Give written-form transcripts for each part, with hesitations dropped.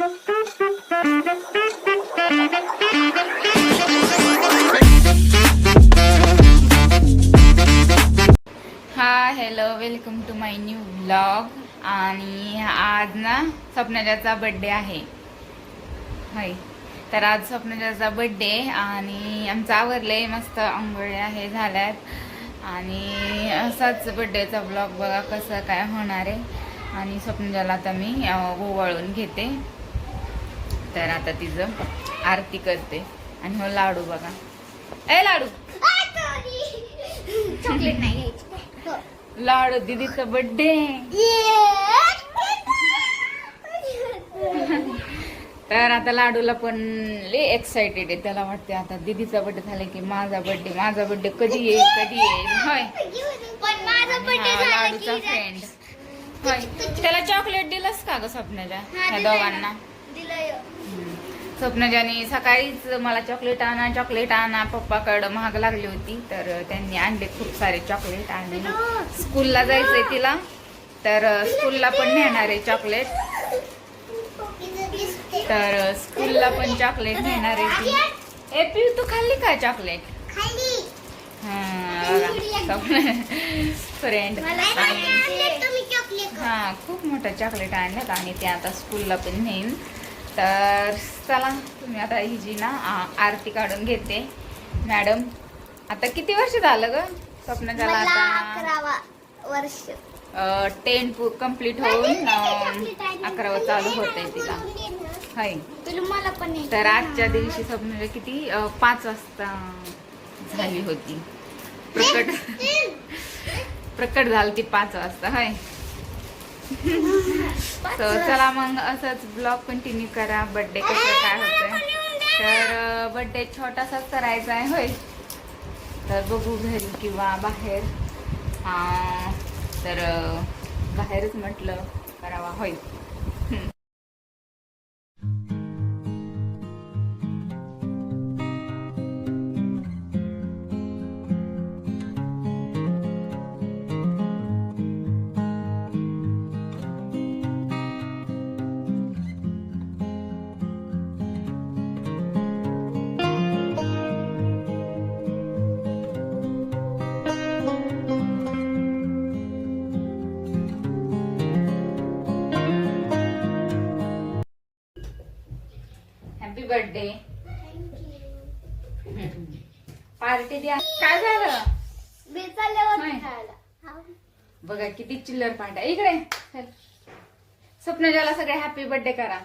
Hello, welcome to my new vlog. आणि आज ना स्वप्नाजाचा बर्थडे आहे. हाय, तर आज स्वप्नाजाचा बर्थडे आणि आमचं आवरलंय, मस्त आंघोळ्या हे झाल्यात. आणि असाच बर्थडेचा व्लॉग बघा कसं काय होणार आहे. आणि स्वप्नाजाला आता मी ओवाळून घेते. तर आता तिचं आरती करते. आणि हो लाडू बघा, ए लाडू चॉकलेट नाही लाडू दीदीचा बर्थडे. तर आता लाडूला पण लय एक्साइटेड आहे. त्याला वाटते आता दीदीचा बर्थडे झाला की माझा बर्थडे कधी येईल होय. पण माझा बर्थडे झाला लाडूचा फ्रेंड होय. त्याला चॉकलेट दिलंस का ग स्वप्नाजा? ह्या दोघांना दिलंय. स्वप्नाजाने सकाळीच मला चॉकलेट आणा पप्पाकडं महाग लागली होती. तर त्यांनी आणले खूप सारे चॉकलेट. आणि स्कूलला जायचंय तिला, तर स्कूलला पण नेणार आहे चॉकलेट. तर स्कूलला पण चॉकलेट नेणार आहे ती. ए पिऊ, तू खाल्ली का चॉकलेट? फ्रेंड हा खूप मोठं चॉकलेट आणलं आणि ते आता स्कूलला पण नेईन. तर चला, तुम्ही आता ही जी ना आरती काढून घेते. मॅडम, आता किती वर्ष झालं ग स्वप्न झाला? आता 11वा वर्ष. 10 कंप्लीट होऊन 11वा चालू होत आहे तिला. हाय, मला पण तर आजच्या दिवशी स्वप्न किती 5 वाजता झाली होती. प्रकट झाली ती 5 वाजता. हाय, चला मग असंच ब्लॉग कंटिन्यू करा. बर्थडे कसं काय होतंय. तर बर्थडे छोटासाच करायचा आहे होय. तर बघू घरी किंवा बाहेर. तर बाहेरच म्हटलं करावा होय. Happy birthday. पार्टी द्या. काय झालं? बघा किती चिल्लर पार्ट्या. इकडे स्वप्नाजाला सगळे हॅपी बर्थडे करा.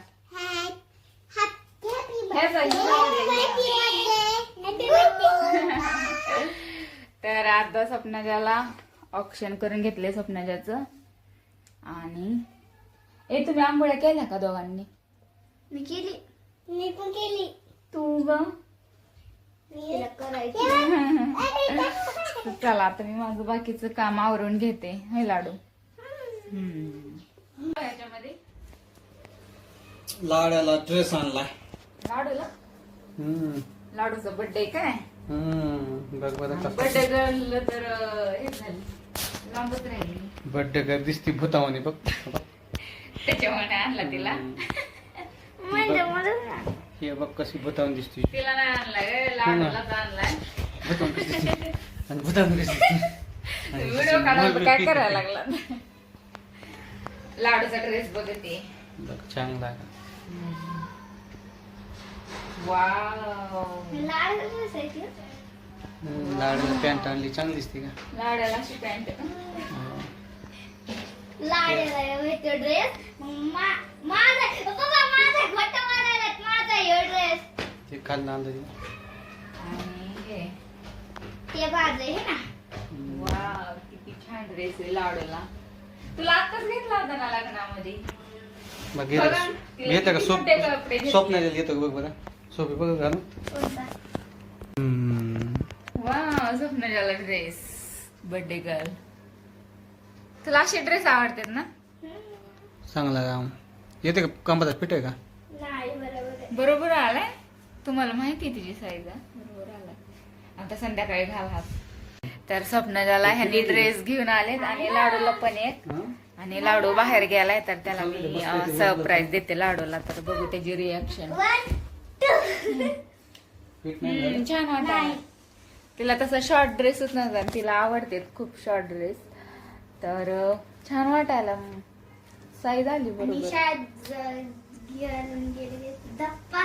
तर आता स्वप्नाजाला ऑप्शन करून घेतले स्वप्नाजाचं. आणि तुम्ही आंघोळ्या केल्या का दोघांनी? मी केली. मी पण केली. तू ग चला, आता मी माझं बाकीचं काम आवरून घेते. हे लाडू ह्याच्यामध्ये लाड्याला ड्रेस आणलाय. लाडूला लाडूचा बर्थडे काय? बघ बरं बर्थडे गर्ल तर हे झाली, लांबच राहिली. बर्थडे गर्ल दिसती भूतावानी बघ. त्याच्यामुळे आणला तिला. हे बघ कशी भूतावानी दिसती. तिला नाही आणलाय, लाडूलाच आणलाय. भूतावानी कशी दिसती आणि भूतावानी दिसती. व्हिडिओ काढायला काय करायला लागला? लाडूचा ड्रेस बघते. बघ चांगला आहे. वाव, लाडूला पॅन्ट आणली, चांगली दिसते का? लाड्याला अशी पॅन्ट. लाड्याला ड्रेस माझा ड्रेस ते खाल्लं आणलं आणि ते भाजले हे ना. वाव, किती छान ड्रेस आहे लाडूला. तुला आताच घेतला होता ना लग्नामध्ये? बघ घेतं का? स्वप्नाला घेतो बघ बरं. सोपी बघ घालून. वाव, स्वप्नाला ड्रेस बर्थडे गर्ल. तुला असे ड्रेस आवडतात ना? चांगला काम येते का? कंबरात फिट आहे का? बरोबर आलाय. तुम्हाला माहिती आहे तिची साईज. बरोबर आलाय. आता संध्याकाळी घाल हात. तर स्वप्नाला ह्यांनी ड्रेस घेऊन आलेत आणि लाडूला पण एक. आणि लाडू बाहेर गेलाय तर त्याला मी सरप्राईज देते लाडूला, तर बघू त्याची रिॲक्शन. 1 2 फिट नाही झालं? छान वाटत. तिला तसा शॉर्ट ड्रेसच नव्हता, तिला आवडते खूप शॉर्ट ड्रेस, तर छान वाटायला साईज आली आणि बरोबर. शाळेत घेऊन गेले धप्पा.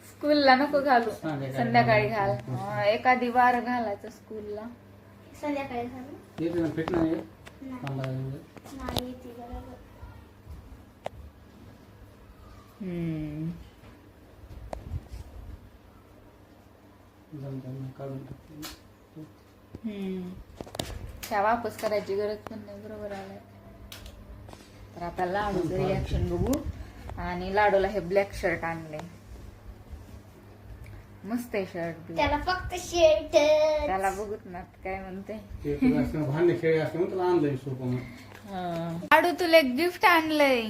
स्कूलला नको घालू, संध्याकाळी घाल. हा. एखादी वार घालायचं स्कूलला. संध्याकाळी झालं येते ना फिट नाही येत? नाही. चांगला आहे. नाही ती बरोबर. जमतं, काढून टाकते. त्या वापस करायची गरज पण नाही, बरोबर आलाय. तर आता लाडूचं रिॲक्शन बघू. आणि लाडूला हे ब्लॅक शर्ट आणले, मस्त आहे शर्ट. त्याला फक्त शर्ट. त्याला बघूत ना काय म्हणते. ते तुला असं भांडे खेळी असते म्हणून त्याला आणलंय सोपं मग. लाडू तुला एक गिफ्ट आणलंय,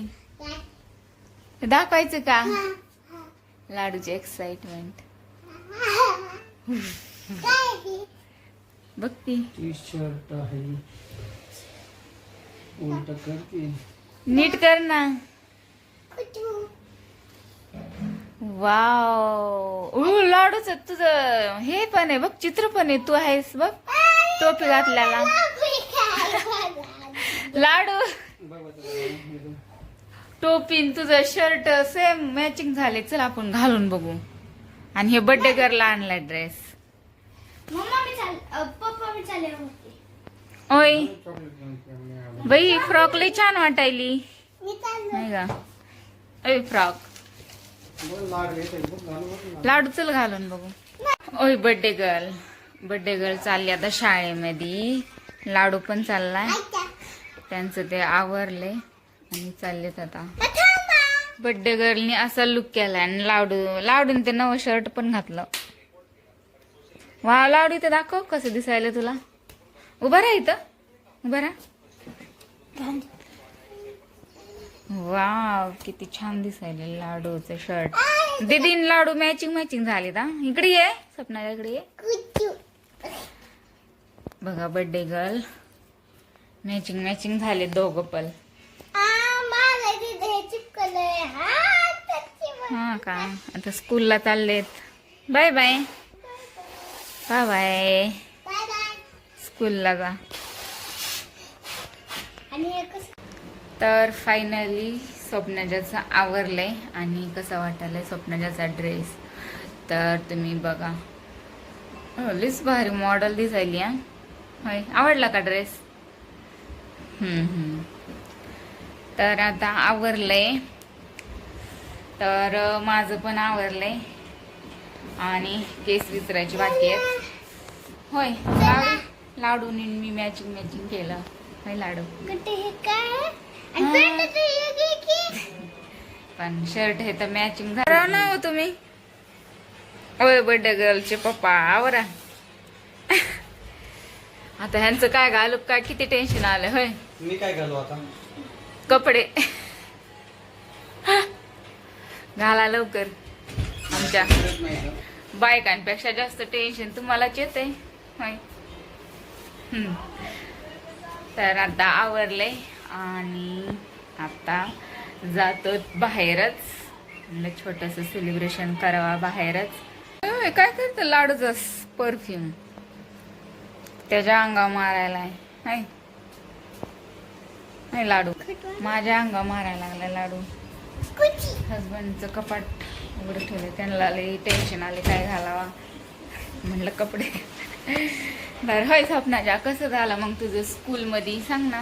ते दाखवायचं का? लाडूची एक्साइटमेंट बघ ती. टी शर्ट आहे, उलट करते. नीट कर ना. वाव, लाडूच तुझं हे पण आहे बघ, चित्र पण आहे, तू आहेस बघ टोपी घातल्याला. लाडू टोपी तुझं शर्ट सेम मॅचिंग झाले. चल आपण घालून बघू. आणि हे बर्थडे गर्लला आणलाय ड्रेस. पप्पा मी चालले होते. ओय बाई, फ्रॉक लई छान वाटायली मी चाललो. नाही का? ओय फ्रॉक लाडू चल घालून बघू. ओय बर्थडे गर्ल चालली आता शाळेमध्ये. लाडू पण चाललाय, त्यांचं ते आवरले आणि चाललेत आता. बर्थडे गर्लनी असा लुक केलाय आणि लाडून ते नवं शर्ट पण घातलं. वा लाडू इथं दाखव कसं दिसायला तुला. उभा राहा इथं, उभा राहा. वाव किती छान दिसायला लाडूचं शर्ट. दीदीन लाडू मॅचिंग झाले ना. इकडे ये सपनाला, इकडे ये. बघा बर्थडे गर्ल मॅचिंग झाले दोघं पण. हा का? आता स्कूलला चाललेत. Bye bye bye bye. स्कूलला जा. तर फायनली स्वप्नाजाचं आवरलंय आणि कसं वाटायलंय स्वप्नाजाचा ड्रेस, तर तुम्ही बघा. लईच भारी मॉडेल दिसायली. होय, आवडला का ड्रेस? तर आता आवरलंय, तर माझं पण आवरलंय आणि केस विचरायची बाकी आहेत. होय, लाडूने मी मॅचिंग केलं. होय लाडू, पण शर्ट हे तर मॅचिंग झालं ना हो तुम्ही. होय बर्थडे गर्लचे पप्पा आवरा. आता ह्यांचं काय घालू काय, किती टेन्शन आलं. होय मी काय घालू आता? कपडे घाला लवकर. आमच्या बायकांपेक्षा जास्त टेन्शन तुम्हालाच येते. होय. तर आता आवरले आणि आता जातो बाहेरच. म्हणजे छोटस सेलिब्रेशन करावा बाहेरच. काय करतं लाडूचा परफ्यूम त्याच्या अंगावर मारायला आहे. नाही लाडू माझ्या अंगावर मारायला लागला लाडू. हजबंडचं कपाट उघडं ठेवलं, त्यांना लई टेन्शन आले काय घालावा. म्हणलं कपडे. तर होय स्वप्नाजा, कसं झालं मग तुझं स्कूलमध्ये सांग ना.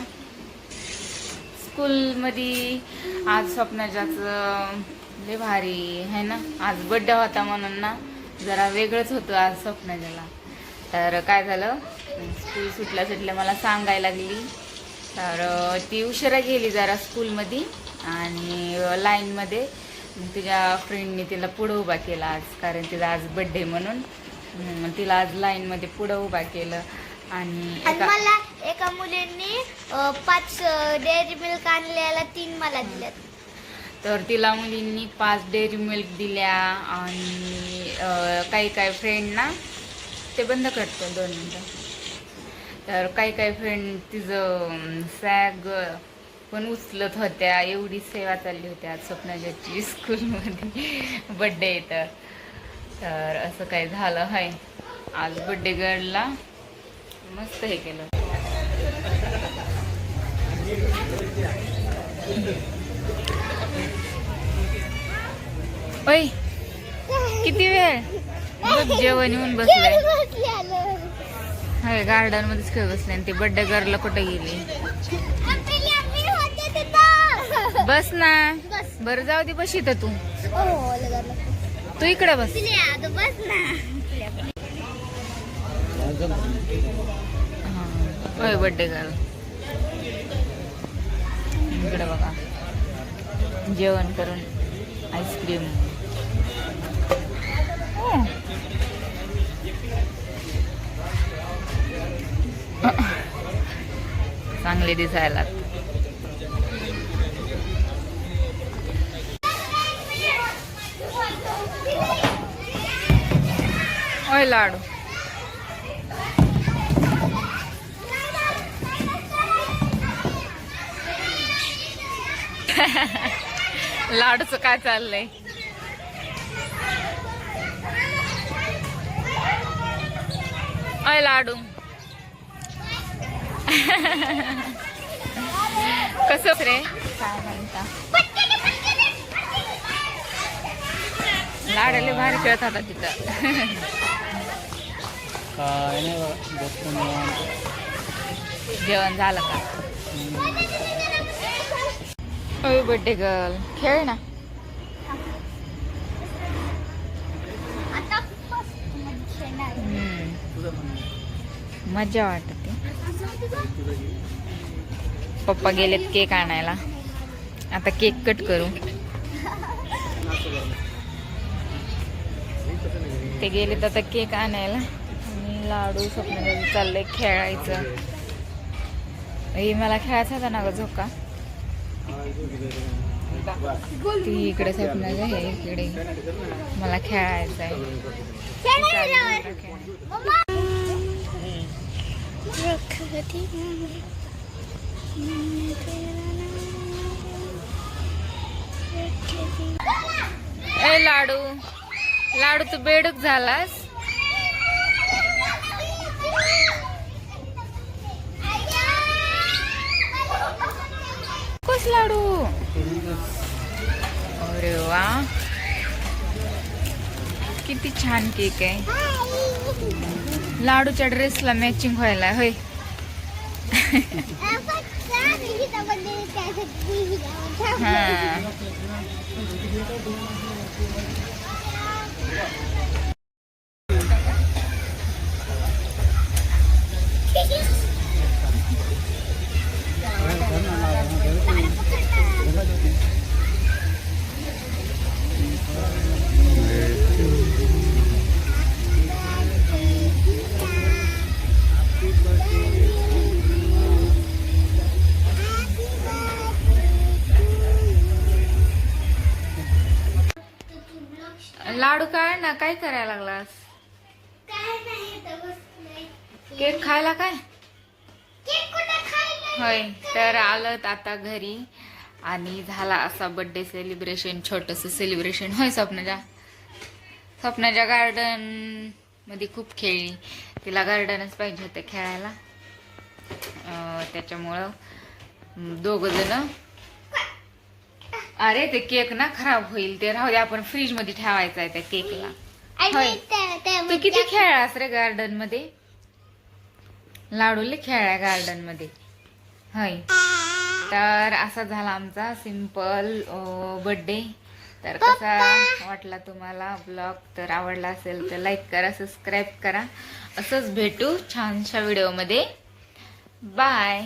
स्कूलमध्ये आज स्वप्नाजाचं लय भारी आहे ना. आज बर्थडे होता म्हणून ना जरा वेगळंच होतं आज स्वप्नाजाला. तर काय झालं, स्कूल सुटल्या मला सांगायला लागली. तर ती उशिरा गेली जरा स्कूलमध्ये आणि लाईनमध्ये. तिच्या फ्रेंडने तिला पुढं उभा केला आज, कारण तिला आज बर्थडे म्हणून. तिला आज लाईनमध्ये पुढं उभा केलं. आणि मला एका मुलींनी 5 डेअरी मिल्क आणलेला 3 मला दिल्यात. तर तिला मुलींनी 5 डेअरी मिल्क दिल्या. आणि काही फ्रेंड ना ते बंद करतो 2 मिनिटं. तर काही फ्रेंड तिचं सॅग पण उचलत होत्या. एवढी सेवा चालली होती आज स्वप्नाची स्कूलमध्ये बड्डे येतं. तर असं काही झालं आहे. आज बड्डे गर्लला मस्त हे केलं. ओय किती वेळ बघ जेवण येऊन बसलंय. गार्डन मध्येच खेळ बसले आणि ती बड्डे गर्लला कुठे गेली. बस ना. बरं जाऊ दे. बस इथं तू इकडे बस. होय बड्डे गर्ल इकडे बघा जेवण करून आईस्क्रीम. चांगले दिसायला. ओय लाडू लाडूचं काय चाललंय. ओय लाडू कसं रे काय म्हणता. लाडाले भारी खेळत होता तिथं. काय नाही बघा. जेवण झालं का. ओय बड्डे गर्ल खेळ ना. मजा वाटते. पप्पा गेलेत केक आणायला. आता केक कट करू. ते गेलेत आता केक आणायला आणि लाडू स्वप्न चाललंय खेळायचं. मला खेळायचा होता ना ग झोका. ती इकडे स्वप्नाला आहे इकडे. मला खेळायचं आहे. ए लाडू लाडू तू बेडूक झालास. कस लाडू. अरे वा किती छान केक आहे. लाडूच्या ड्रेसला मॅचिंग व्हायला होय. लाडू काय ना काय करायला लागलास. केक खायला काय. होय तर आलत आता घरी आणि झाला असा बर्थडे सेलिब्रेशन. छोटस सेलिब्रेशन होय. स्वप्नाच्या गार्डन मध्ये खूप खेळली. तिला गार्डनच पाहिजे होते खेळायला. त्याच्यामुळं दोघ जण. अरे ते केक ना खराब होईल. ते राहू दे. आपण फ्रीज मध्ये ठेवायचा आहे त्या केकला. तू किती खेळलास रे गार्डन मध्ये. लाडूले खेळाय गार्डन मध्ये होय. तर असा झाला आमचा सिंपल बर्थडे. तर कसा वाटला तुम्हाला ब्लॉग. तर आवडला असेल तर लाईक करा, सबस्क्राईब करा. असंच भेटू छानशा व्हिडिओ मध्ये. बाय.